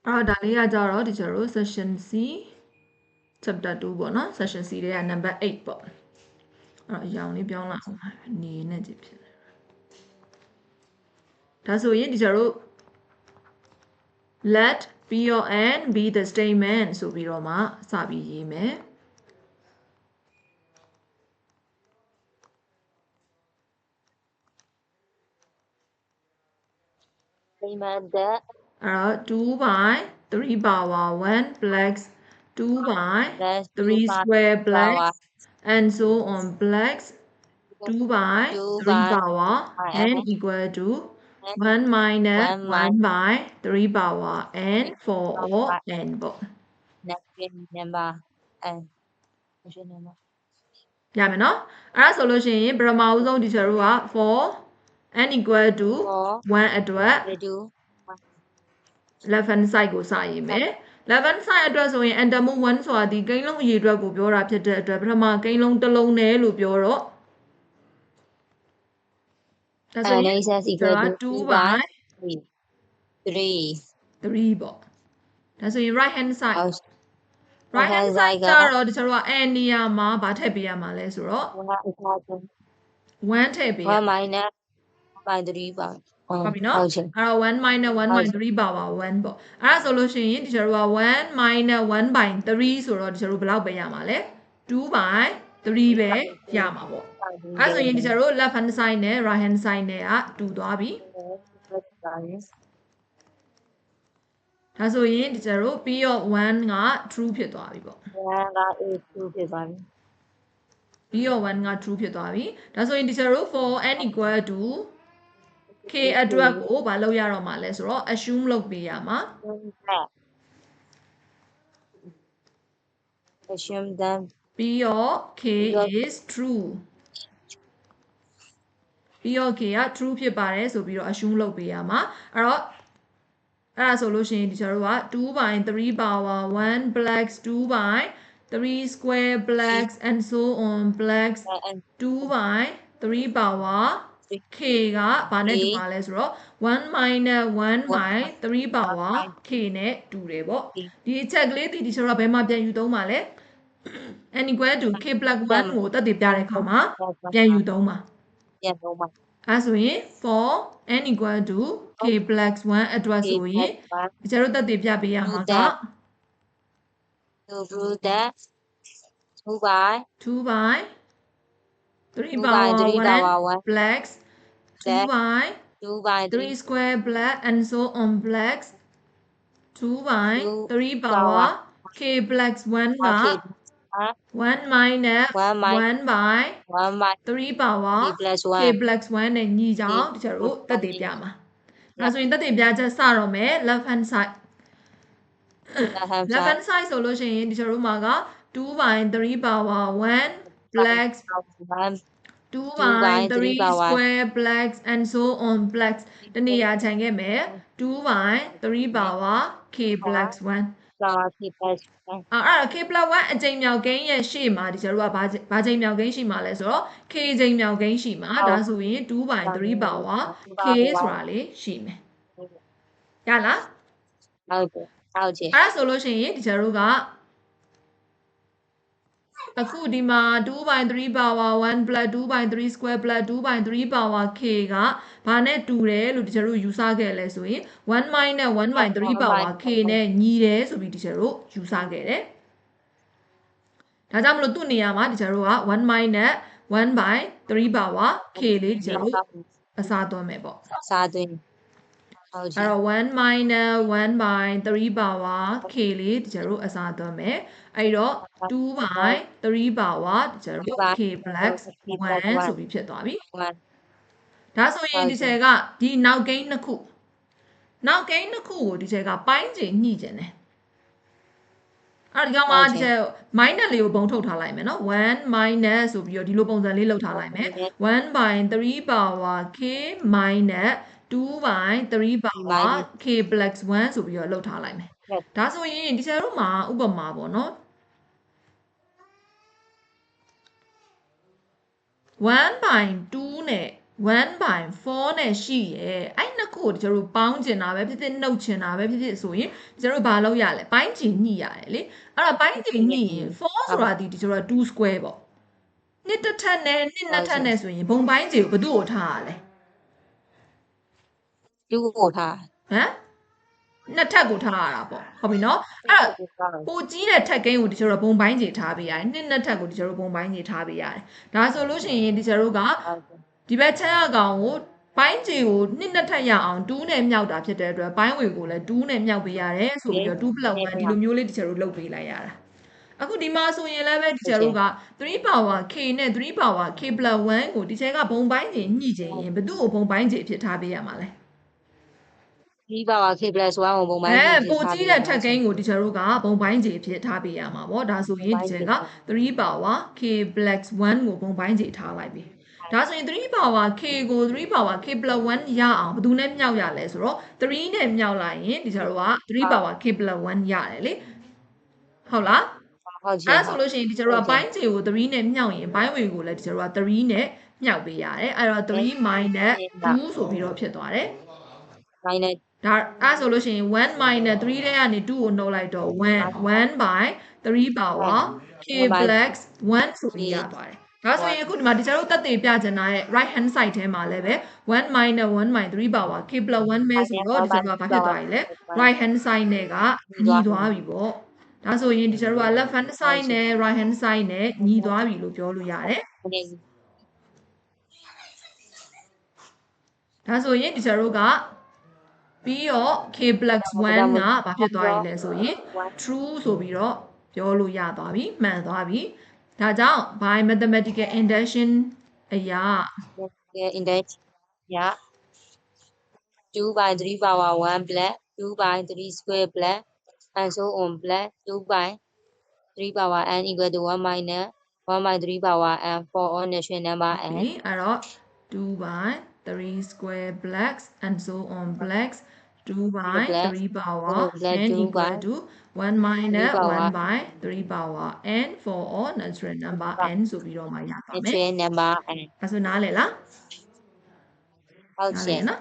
ဒါလေးကကြတော့ဒီကျတို့ session C chapter 2ပေါ့နော် session C တွေက number 8ပေါ့အရောင်လေးပြောင်းလာအောင်နေနဲ့ကြည့်ဖြစ်တယ်ဒါဆိုရင်ဒီကျတို့ let P or N be the statement ဆိုပြီးတော့မှစပြီးရေးမယ် statement that 2 by 3 power 1 plus 2 by 3 square plus and so on plus 2 by 3 power n equal to 1 minus 1 by 3 power n for all n ပေါ့ negative number and ရမယ်နော်အဲ့ဒါဆိုလို့ရှိရင်ပထမဦးဆုံးဒီချက်တို့က for n equal to 1 အတွက် left hand side ကိုစရေးမယ် left hand side အတွက်ဆိုရင် enter move 1ဆိုတာဒီကိန်းလုံးအရေအတွက်ကိုပြောတာဖြစ်တဲ့အတွက်ပထမကိန်းလုံးတစ်လုံးနဲ့လို့ပြောတော့ဒါဆိုရင် 2 by 3ပေါ့ဒါဆိုရင် right hand side right hand side ကျတော့ဒီချက်တို့က n နေရာမှာဗာထည့်ပေးရမှာလဲဆိုတော့1ထည့်ပေးရ1 minus 1 by 3 ပါဟုတ်ပြီနော်အဲ့တော့1 minus 1 by 3 power 1ပေါ့အဲ့ဒါဆိုလို့ရှိရင်ဒီကျတို့က1 minus 1 by 3ဆိုတော့ဒီကျတို့ဘယ်လောက်ပဲရမှာလဲ2 by 3ပဲရမှာပေါ့အဲ့ဆိုရင်ဒီကျတို့ left hand side နဲ့ right hand side နဲ့ကတူသွားပြီဒါဆိုရင်ဒီကျတို့ P of 1က true ဖြစ်သွားပြီပေါ့1က true ဖြစ်သွားပြီ P of 1က true ဖြစ်သွားပြီဒါဆိုရင်ဒီကျတို့ for n equal to k အတွက်ကိုဘာလုပ်ရတော့မှာလဲဆိုတော့ assume လုပ်ပေးရမှာ assume that P of k is true P of k က true ဖြစ်ပါတယ်ဆိုပြီးတော့ assume လုပ်ပေးရမှာအဲ့ဒါဆိုလို့ရှိရင်ဒီကျတို့က2 by 3 power 1 plus 2 by 3 square plus and so on plus 2 by 3 power k ကဘာနဲ့တူမှာလဲဆိုတော့1 minus 1 by 3 power k နဲ့တူတယ်ပေါ့ဒီအချက်ကလေးဒီကျတော့ဘယ်မှာပြန်ယူသုံးပါလဲ n equal to k plus 1ကိုတက်တည်ပြတဲ့အခါမှာပြန်ယူသုံးပါအဲ့ဆိုရင် for n equal to k plus 1အတွက်ဆိုရင်ဒီကျတော့တက်တည်ပြပေးရမှာက to prove that 2 by 3 power 1 plus 2 by 3 square plus and so on plus 2 by 3 power k plus 1 က 1 minus 1 by 3 power k plus 1နဲ့ညီကြောင်းဒီကျတော့တက်တည်ပြမှာဒါဆိုရင်တက်တည်ပြချက်စတော့မယ် left hand side left hand side ဆိုလို့ရှိရင်ဒီကျတော့မှာက2 by 3 power 1 plus 2 by 3 square plus and so on plus တနေရာခြံခဲ့မယ်2 by 3 power k plus 1အဲ့ k plus 1အကြိမ်မြောက်ကိန်းရဲ့ရှေ့မှာဒီကျတော့ကဘာကြိမ်မြောက်ကိန်းရှိမှာလဲဆိုတော့ k ကြိမ်မြောက်ကိန်းရှိမှာဒါဆိုရင်2 by 3 power k ဆိုတာလေးရှိမယ်ရလားဟုတ်ကဲ့အဲ့ဆိုလို့ရှိရင်ဒီကျတော့ကအခုဒီမှာ2 by 3 power 1 plus 2 by 3 square plus 2 by 3 power k ကဘာနဲ့တူတယ်လို့ဒီကျတို့ယူဆခဲ့လဲဆိုရင်1 minus 1 by 3 power k နဲ့ညီတယ်ဆိုပြီးဒီကျတို့ယူဆခဲ့တယ်ဒါကြောင့်မလို့သူ့နေရာမှာဒီကျတို့က1 minus 1 by 3 power k လေးဒီကျတို့အစားသွင်းမယ်ပေါ့အစားသွင်းအဲ့တော့1 minus 1 by 3 power k လေးဒီကျတို့အစားသွင်းမယ်အဲ့တော့2 by 3 power ဒီကျတို့ k plus 1ဆိုပြီးဖြစ်သွားပြီဒါဆိုရင်ဒီချက်ကဒီနောက်ကိန်းနှစ်ခုကိုဒီချက်ကပိုင်းချိန်ညှိကျင်တယ်အဲ့ဒီကောင်မှာဒီချက် minus လေးကိုပုံထုတ်ထားလိုက်မယ်နော်1 minus ဆိုပြီးတော့ဒီလိုပုံစံလေးလုပ်ထားလိုက်မယ်1 by 3 power k minus 2 by 3 power k plus 1ဆိုပြီးတော့လုပ်ထားလိုက်မယ်ဒါဆိုရင်ဒီချက်တို့မှာဥပမာပေါ့နော်1 by 2နဲ့ 1 by 4နဲ့ရှိရဲ့အဲ့နှစ်ခုကိုကျွန်တော်တို့ပေါင်းကျင်တာပဲဖြစ်ဖြစ်နှုတ်ချင်တာပဲဖြစ်ဖြစ်ဆိုရင်ကျွန်တော်တို့ဘာလုပ်ရလဲပိုင်းချင်ညှိရတယ်လေအဲ့တော့ပိုင်းချင်ညှိရင်4ဆိုတာဒီကျွန်တော်တို့2 square ပေါ့နှစ်တစ်ထပ်နဲ့နှစ်နှစ်ထပ်နဲ့ဆိုရင်ဘုံပိုင်းချင်ကိုဘယ်သူ့ကိုထားရလဲ ယူကိုထား ဟမ်နှစ်ထပ်ကိုထားရတာပေါ့ဟုတ်ပြီနော်အဲ့တော့ပိုကြီးတဲ့ထပ်ကိန်းကိုဒီကျတော့ဘုံပိုင်းချင်ထားပေးရတယ်နှစ်ထပ်ကိုဒီကျတော့ဘုံပိုင်းချင်ထားပေးရတယ်ဒါဆိုလို့ရှိရင်ဒီကျတော့ကဒီဘက်ချမ်းအကောင်ကိုပိုင်းချင်ကိုနှစ်ထပ်ရအောင်2နဲ့မြောက်တာဖြစ်တဲ့အတွက်ပိုင်းဝေကိုလည်း2နဲ့မြောက်ပေးရတယ်ဆိုပြီးတော့2 + 1ဒီလိုမျိုးလေးဒီကျတော့လုပ်ပေးလိုက်ရတာအခုဒီမှာဆိုရင်လည်းပဲဒီကျတို့က3 power k နဲ့3 power k + 1ကိုဒီချက်ကဘုံပိုင်းချင်ညှိချင်ရင်ဘယ်သူ့ကိုဘုံပိုင်းချင်အဖြစ်ထားပေးရမှာလဲဒီပါပါ K + 1ကိုပုံမှန် ပိုကြီးတဲ့ထက်ကိန်းကိုဒီကျတို့ကဘုံပိုင်းခြေဖြစ်ထားပေးရမှာပေါ့ဒါဆိုရင်ဒီကျက3 power k + 1ကိုဘုံပိုင်းခြေထားလိုက်ပြီဒါဆိုရင်3 power k ကို3 power k + 1ရအောင်ဘယ်သူနဲ့မြောက်ရလဲဆိုတော့3နဲ့မြောက်လိုက်ရင်ဒီကျတို့က3 power k + 1ရတယ်လေဟုတ်လားဟုတ်ချင် အဲ့ဆိုလို့ရှိရင်ဒီကျတို့ကပိုင်းခြေကို3နဲ့မြောက်ရင်ပိုင်းဝေကိုလည်းဒီကျတို့က3နဲ့မြောက်ပေးရတယ်အဲ့တော့3 - 2ဆိုပြီးတော့ဖြစ်သွားတယ် minus ဒါအဲ့ဆိုလို့ရှိရင်1 - 3တဲ့ကနေ2ကိုနှုတ်လိုက်တော့1 by 3 power k + 1ဆိုပြီးရသွားတယ်ဒါဆိုရင်အခုဒီမှာဒီကျတို့တက်တည်ပြချင်တာရဲ့ right hand side ထဲမှာလည်းပဲ1 - 1 by 3 power k + 1ပဲဆိုတော့ဒီကျတို့ကဘာဖြစ်သွားပြီလဲ right hand side နဲ့ကညီသွားပြီပေါ့ဒါဆိုရင်ဒီကျတို့က left hand side နဲ့ right hand side နဲ့ညီသွားပြီလို့ပြောလို့ရတယ်ဒါဆိုရင်ဒီကျတို့ကပြီးတော့ k + 1ကဘာဖြစ်သွားပြီလဲဆိုရင် true ဆိုပြီးတော့ပြောလို့ရသွားပြီမှန်သွားပြီဒါကြောင့် by mathematical induction အရာ index ရ 2 by 3 power 1 plus 2 by 3 square plus and so on plus 2 by 3 power n equal to 1 minus 1 by 3 power n for all natural number n အဲ့တော့2 by 3 square blacks and so on blacks 2 by 3 power n equal to 1 minus 1 by 3 power n for all natural number n ဆိုပြီးတော့မှရပါမယ် natural number n အဲ့ဆိုနားလည်လားဟုတ်ရှင်နော်